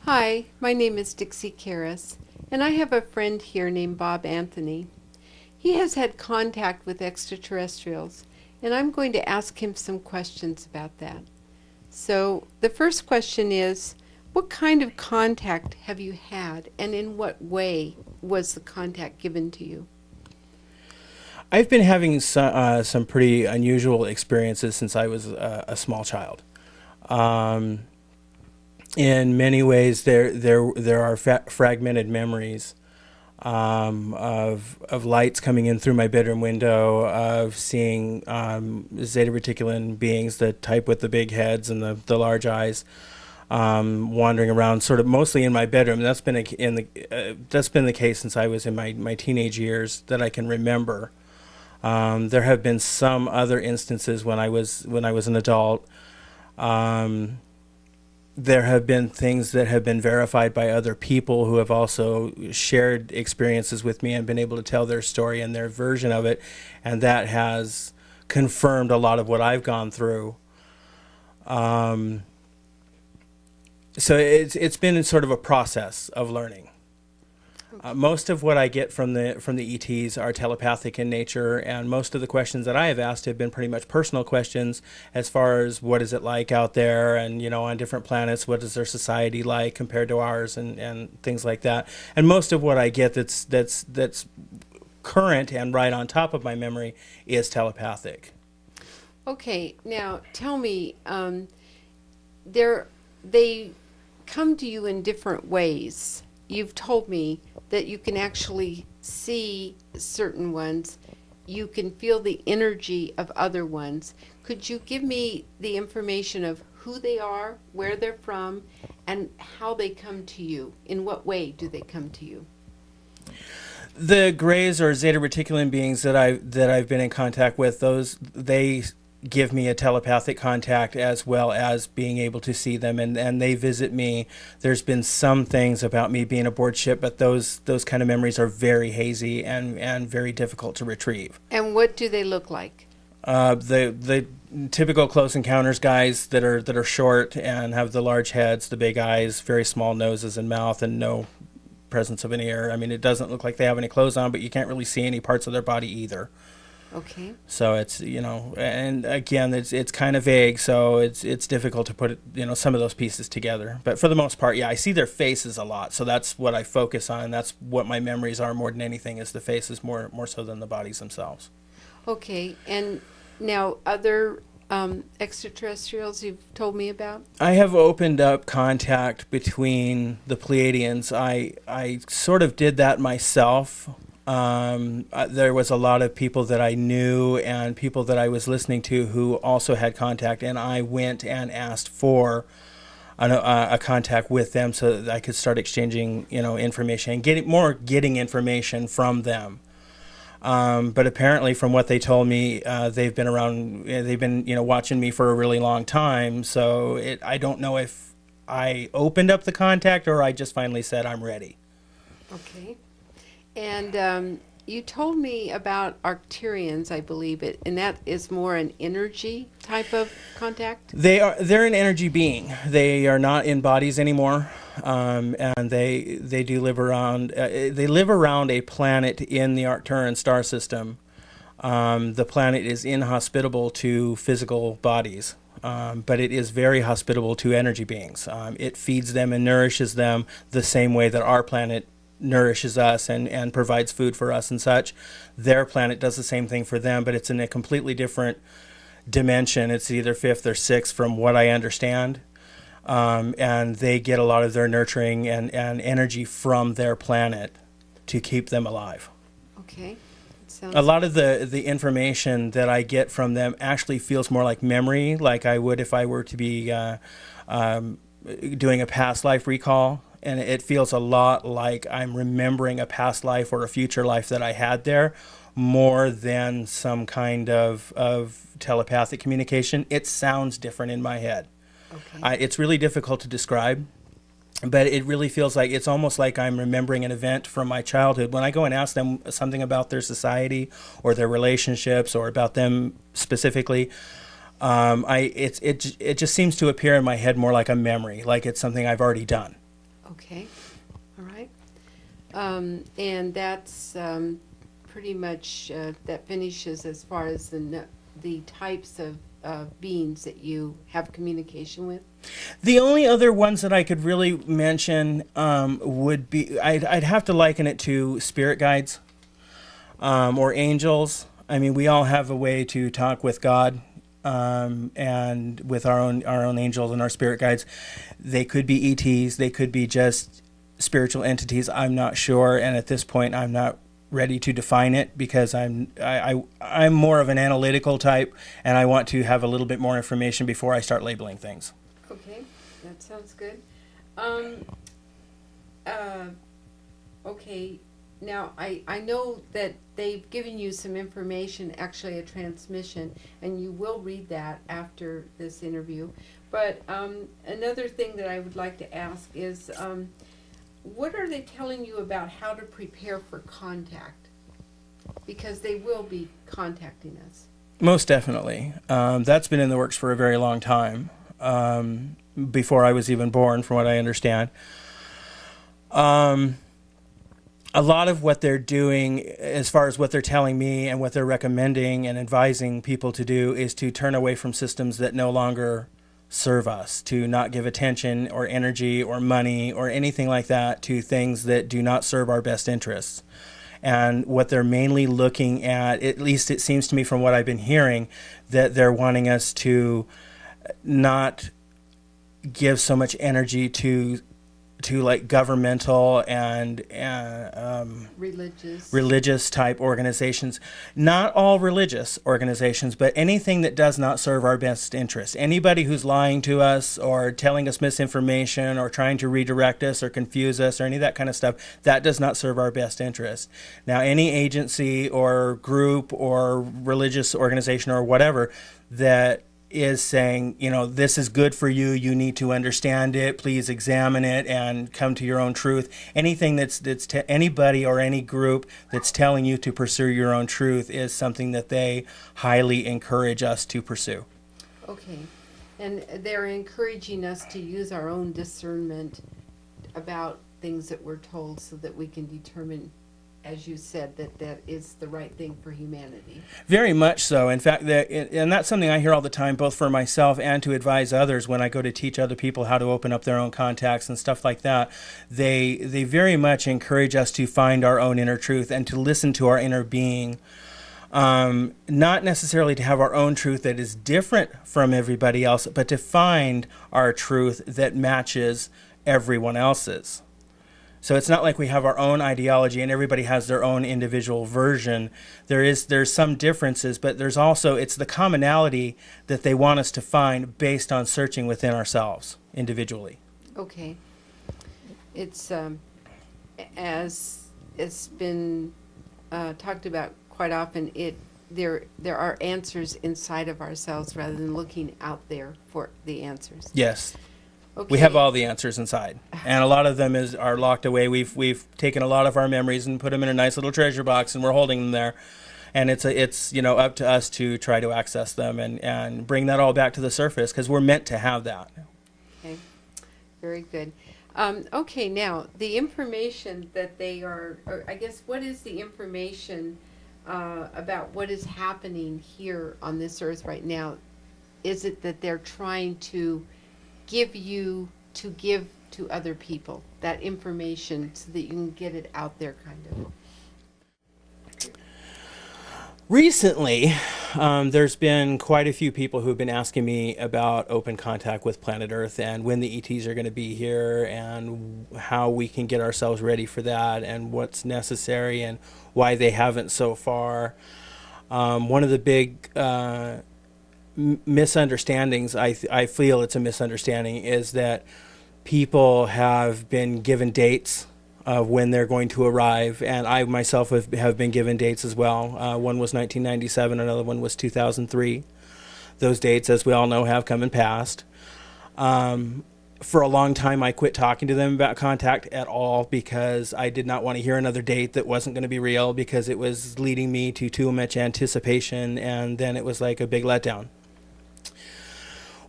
Hi, my name is Dixie Caris, and I have a friend here named Bob Anthony. He has had contact with extraterrestrials, and I'm going to ask him some questions about that. So, the first question is, what kind of contact have you had, and in what way was the contact given to you? I've been having some pretty unusual experiences since I was a small child. Um, in many ways, there are fragmented memories of lights coming in through my bedroom window, of seeing Zeta Reticulan beings, the type with the big heads and the large eyes, wandering around, sort of mostly in my bedroom. That's been the case since I was in my teenage years that I can remember. There have been some other instances when I was an adult. There have been things that have been verified by other people who have also shared experiences with me and been able to tell their story and their version of it, and that has confirmed a lot of what I've gone through. So it's been sort of a process of learning. Most of what I get from the ETs are telepathic in nature, and most of the questions that I have asked have been pretty much personal questions, as far as what is it like out there, and on different planets, what is their society like compared to ours, and things like that. And most of what I get that's current and right on top of my memory is telepathic. Okay, now tell me, they come to you in different ways. You've told me that you can actually see certain ones. You can feel the energy of other ones. Could you give me the information of who they are, where they're from, and how they come to you? In what way do they come to you? The Greys or Zeta Reticulan beings that I've been in contact with, they give me a telepathic contact as well as being able to see them, and they visit me. There's been some things about me being aboard ship, but those kind of memories are very hazy and very difficult to retrieve. And what do they look like? The typical Close Encounters guys that are short and have the large heads, the big eyes, very small noses and mouth, and no presence of an ear. I mean, it doesn't look like they have any clothes on, but you can't really see any parts of their body either. Okay. So it's and again, it's kind of vague, so it's difficult to put some of those pieces together. But for the most part, yeah, I see their faces a lot, so that's what I focus on. That's what my memories are more than anything, is the faces more so than the bodies themselves. Okay, and now other extraterrestrials you've told me about? I have opened up contact between the Pleiadians. I sort of did that myself. There was a lot of people that I knew and people that I was listening to who also had contact, and I went and asked for a contact with them so that I could start exchanging information and getting information from them. But apparently, from what they told me, they've been around. They've been watching me for a really long time. So I don't know if I opened up the contact or I just finally said I'm ready. Okay. And you told me about Arcturians, I believe it, and that is more an energy type of contact? They're an energy being. They are not in bodies anymore, and they do live around. They live around a planet in the Arcturian star system. The planet is inhospitable to physical bodies. But it is very hospitable to energy beings. It feeds them and nourishes them the same way that our planet nourishes us and provides food for us and such. Their planet does the same thing for them, but it's in a completely different dimension. It's either fifth or sixth from what I understand. And they get a lot of their nurturing and energy from their planet to keep them alive. Okay. A lot of the information that I get from them actually feels more like memory, like I would if I were to be doing a past life recall. And it feels a lot like I'm remembering a past life or a future life that I had there, more than some kind of telepathic communication. It sounds different in my head. Okay. It's really difficult to describe, but it really feels like it's almost like I'm remembering an event from my childhood. When I go and ask them something about their society or their relationships or about them specifically, it just seems to appear in my head more like a memory, like it's something I've already done. Okay, all right. And that's pretty much, that finishes as far as the types of beings that you have communication with? The only other ones that I could really mention would be, I'd have to liken it to spirit guides or angels. I mean, we all have a way to talk with God and with our own angels and our spirit guides. They could be ETs, they could be just spiritual entities. I'm not sure, and at this point, I'm not ready to define it because I'm more of an analytical type, and I want to have a little bit more information before I start labeling things. Okay, that sounds good. Okay, now I know that they've given you some information, actually a transmission, and you will read that after this interview. But another thing that I would like to ask is, what are they telling you about how to prepare for contact? Because they will be contacting us. Most definitely. That's been in the works for a very long time, before I was even born, from what I understand. A lot of what they're doing, as far as what they're telling me and what they're recommending and advising people to do, is to turn away from systems that no longer serve us, to not give attention or energy or money or anything like that to things that do not serve our best interests. And what they're mainly looking at least it seems to me from what I've been hearing, that they're wanting us to not give so much energy to like governmental and religious type organizations. Not all religious organizations, but anything that does not serve our best interest. Anybody who's lying to us or telling us misinformation or trying to redirect us or confuse us or any of that kind of stuff, that does not serve our best interest. Now, any agency or group or religious organization or whatever that is saying, this is good for you, you need to understand it, please examine it and come to your own truth. Anything that's anybody or any group that's telling you to pursue your own truth is something that they highly encourage us to pursue. Okay. And they're encouraging us to use our own discernment about things that we're told so that we can determine, as you said, that is the right thing for humanity. Very much so. In fact, and that's something I hear all the time, both for myself and to advise others when I go to teach other people how to open up their own contacts and stuff like that. They very much encourage us to find our own inner truth and to listen to our inner being. Not necessarily to have our own truth that is different from everybody else, but to find our truth that matches everyone else's. So it's not like we have our own ideology and everybody has their own individual version. There's some differences, but there's also, it's the commonality that they want us to find based on searching within ourselves individually. Okay. It's, as it's been talked about quite often, there are answers inside of ourselves rather than looking out there for the answers. Yes. Okay. We have all the answers inside, and a lot of them are locked away. We've taken a lot of our memories and put them in a nice little treasure box, and we're holding them there. And it's up to us to try to access them and bring that all back to the surface, because we're meant to have that. Okay, very good. Okay, now the information that they are, or I guess, what is the information about what is happening here on this earth right now? Is it that they're trying to give to other people that information so that you can get it out there, kind of? Recently, there's been quite a few people who've been asking me about open contact with planet Earth and when the ETs are going to be here and how we can get ourselves ready for that and what's necessary and why they haven't so far. One of the big misunderstandings, I feel it's a misunderstanding, is that people have been given dates of when they're going to arrive, and I myself have been given dates as well. One was 1997, another one was 2003. Those dates, as we all know, have come and passed. For a long time, I quit talking to them about contact at all because I did not want to hear another date that wasn't going to be real, because it was leading me to too much anticipation, and then it was like a big letdown.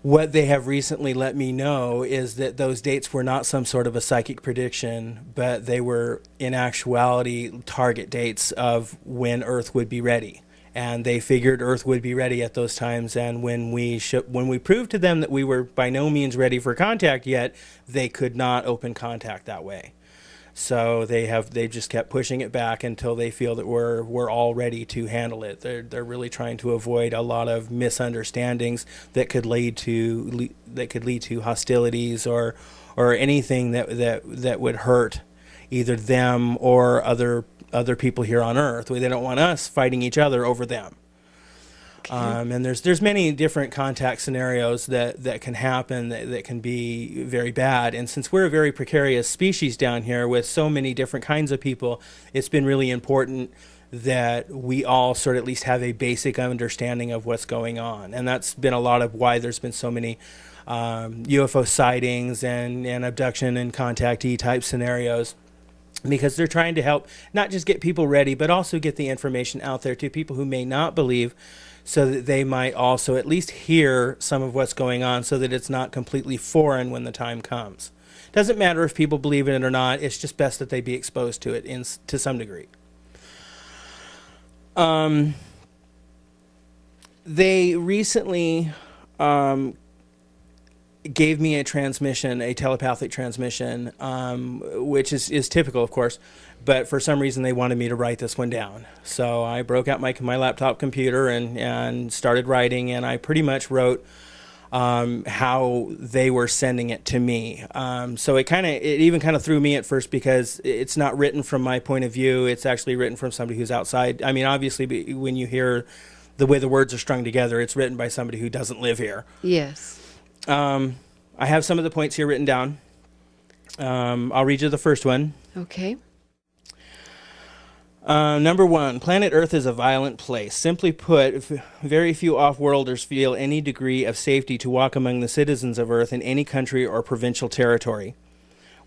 What they have recently let me know is that those dates were not some sort of a psychic prediction, but they were in actuality target dates of when Earth would be ready. And they figured Earth would be ready at those times. And when we proved to them that we were by no means ready for contact yet, they could not open contact that way. So they just kept pushing it back until they feel that we're all ready to handle it. They're really trying to avoid a lot of misunderstandings that could lead to hostilities or anything that would hurt either them or other people here on Earth. They don't want us fighting each other over them. Okay. And there's many different contact scenarios that can happen that can be very bad. And since we're a very precarious species down here with so many different kinds of people, it's been really important that we all sort of at least have a basic understanding of what's going on. And that's been a lot of why there's been so many UFO sightings and abduction and contactee type scenarios. Because they're trying to help not just get people ready, but also get the information out there to people who may not believe, so that they might also at least hear some of what's going on, so that it's not completely foreign when the time comes. Doesn't matter if people believe in it or not. It's just best that they be exposed to it to some degree. They recently gave me a telepathic transmission, which is typical, of course, but for some reason they wanted me to write this one down. So I broke out my laptop computer and started writing, and I pretty much wrote how they were sending it to me. So it even kind of threw me at first, because it's not written from my point of view. It's actually written from somebody who's outside. I mean, obviously, when you hear the way the words are strung together, it's written by somebody who doesn't live here. Yes. I have some of the points here written down. I'll read you the first one. Okay. Number 1, planet Earth is a violent place. Simply put, very few off-worlders feel any degree of safety to walk among the citizens of Earth in any country or provincial territory.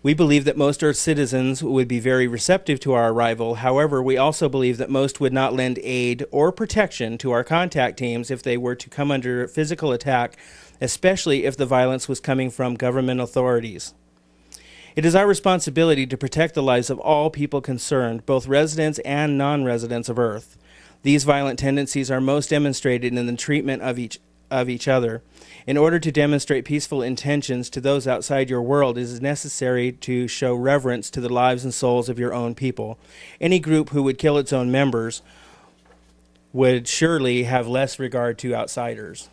We believe that most Earth citizens would be very receptive to our arrival. However, we also believe that most would not lend aid or protection to our contact teams if they were to come under physical attack, especially if the violence was coming from government authorities. It is our responsibility to protect the lives of all people concerned, both residents and non-residents of Earth. These violent tendencies are most demonstrated in the treatment of each other. In order to demonstrate peaceful intentions to those outside your world, it is necessary to show reverence to the lives and souls of your own people. Any group who would kill its own members would surely have less regard to outsiders.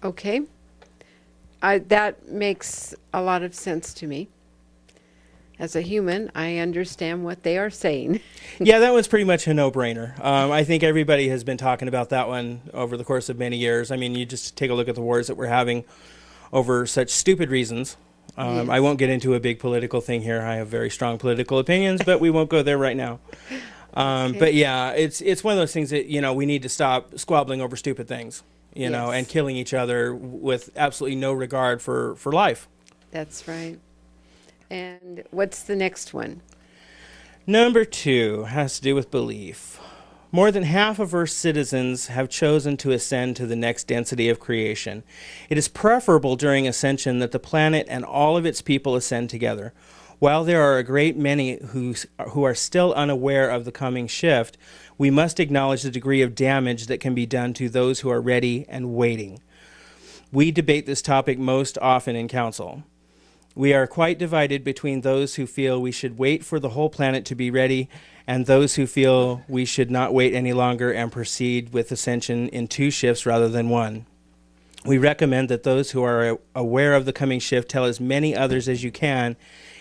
Okay. That makes a lot of sense to me. As a human, I understand what they are saying. Yeah, that one's pretty much a no-brainer. I think everybody has been talking about that one over the course of many years. I mean, you just take a look at the wars that we're having over such stupid reasons. Yes. I won't get into a big political thing here. I have very strong political opinions, but we won't go there right now. Okay. But yeah, it's one of those things that, we need to stop squabbling over stupid things, yes, and killing each other with absolutely no regard for life. That's right. And what's the next one? Number 2 has to do with belief. More than half of Earth's citizens have chosen to ascend to the next density of creation. It is preferable during ascension that the planet and all of its people ascend together. While there are a great many who are still unaware of the coming shift, we must acknowledge the degree of damage that can be done to those who are ready and waiting. We debate this topic most often in council. We are quite divided between those who feel we should wait for the whole planet to be ready and those who feel we should not wait any longer and proceed with ascension in 2 shifts rather than 1. We recommend that those who are aware of the coming shift tell as many others as you can.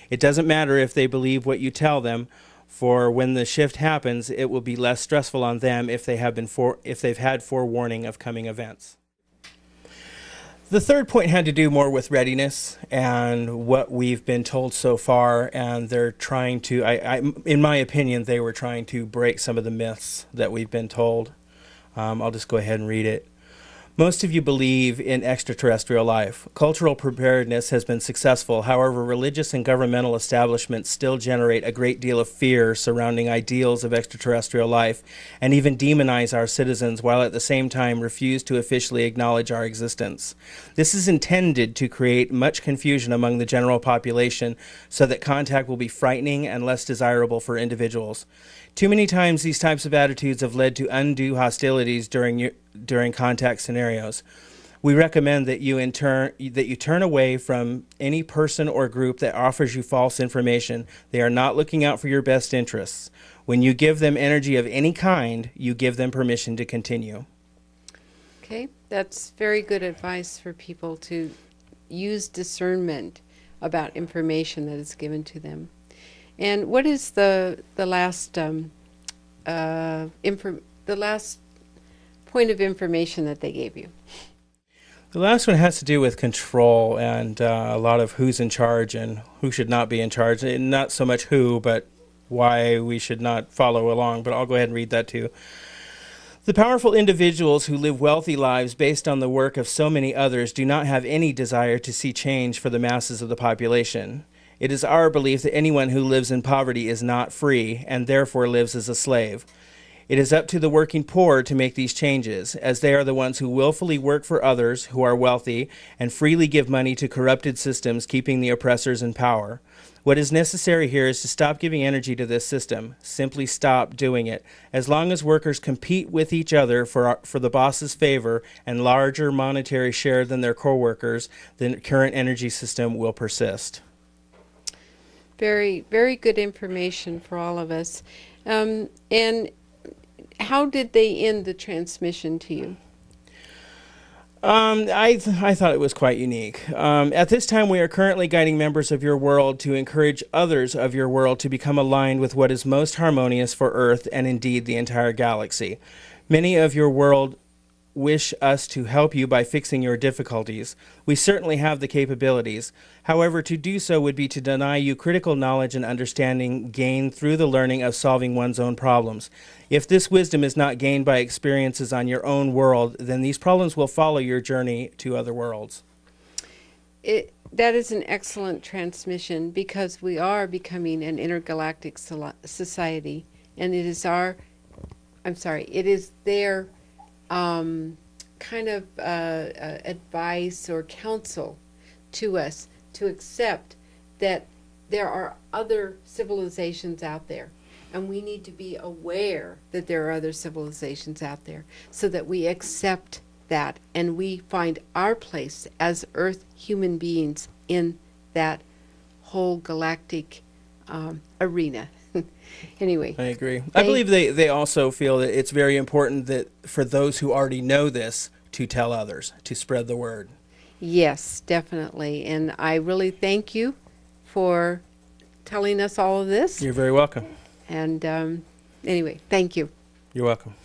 It doesn't matter if they believe what you tell them, for when the shift happens, it will be less stressful on them if they've had forewarning of coming events. The third point had to do more with readiness and what we've been told so far, and they're trying to, in my opinion, they were trying to break some of the myths that we've been told. I'll just go ahead and read it. Most of you believe in extraterrestrial life. Cultural preparedness has been successful. However, religious and governmental establishments still generate a great deal of fear surrounding ideals of extraterrestrial life and even demonize our citizens while at the same time refuse to officially acknowledge our existence. This is intended to create much confusion among the general population so that contact will be frightening and less desirable for individuals. Too many times these types of attitudes have led to undue hostilities during contact scenarios. We recommend that you turn away from any person or group that offers you false information. They are not looking out for your best interests. When you give them energy of any kind, you give them permission to continue. Okay, that's very good advice for people to use discernment about information that is given to them. And what is the last point of information that they gave you? The last one has to do with control and a lot of who's in charge and who should not be in charge. And not so much who, but why we should not follow along. But I'll go ahead and read that too. The powerful individuals who live wealthy lives based on the work of so many others do not have any desire to see change for the masses of the population. It is our belief that anyone who lives in poverty is not free and therefore lives as a slave. It is up to the working poor to make these changes, as they are the ones who willfully work for others who are wealthy and freely give money to corrupted systems keeping the oppressors in power. What is necessary here is to stop giving energy to this system. Simply stop doing it. As long as workers compete with each other for the boss's favor and larger monetary share than their co-workers, the current energy system will persist. Very, very good information for all of us. And how did they end the transmission to you? I thought it was quite unique. At this time, we are currently guiding members of your world to encourage others of your world to become aligned with what is most harmonious for Earth and indeed the entire galaxy. Many of your world wish us to help you by fixing your difficulties. We certainly have the capabilities. However, to do so would be to deny you critical knowledge and understanding gained through the learning of solving one's own problems. If this wisdom is not gained by experiences on your own world, then these problems will follow your journey to other worlds. That is an excellent transmission because we are becoming an intergalactic society, and it is their kind of advice or counsel to us to accept that there are other civilizations out there, and we need to be aware that there are other civilizations out there so that we accept that and we find our place as Earth human beings in that whole galactic arena. Anyway. I agree. I believe they also feel that it's very important that for those who already know this to tell others, to spread the word. Yes, definitely. And I really thank you for telling us all of this. You're very welcome. And anyway, thank you. You're welcome.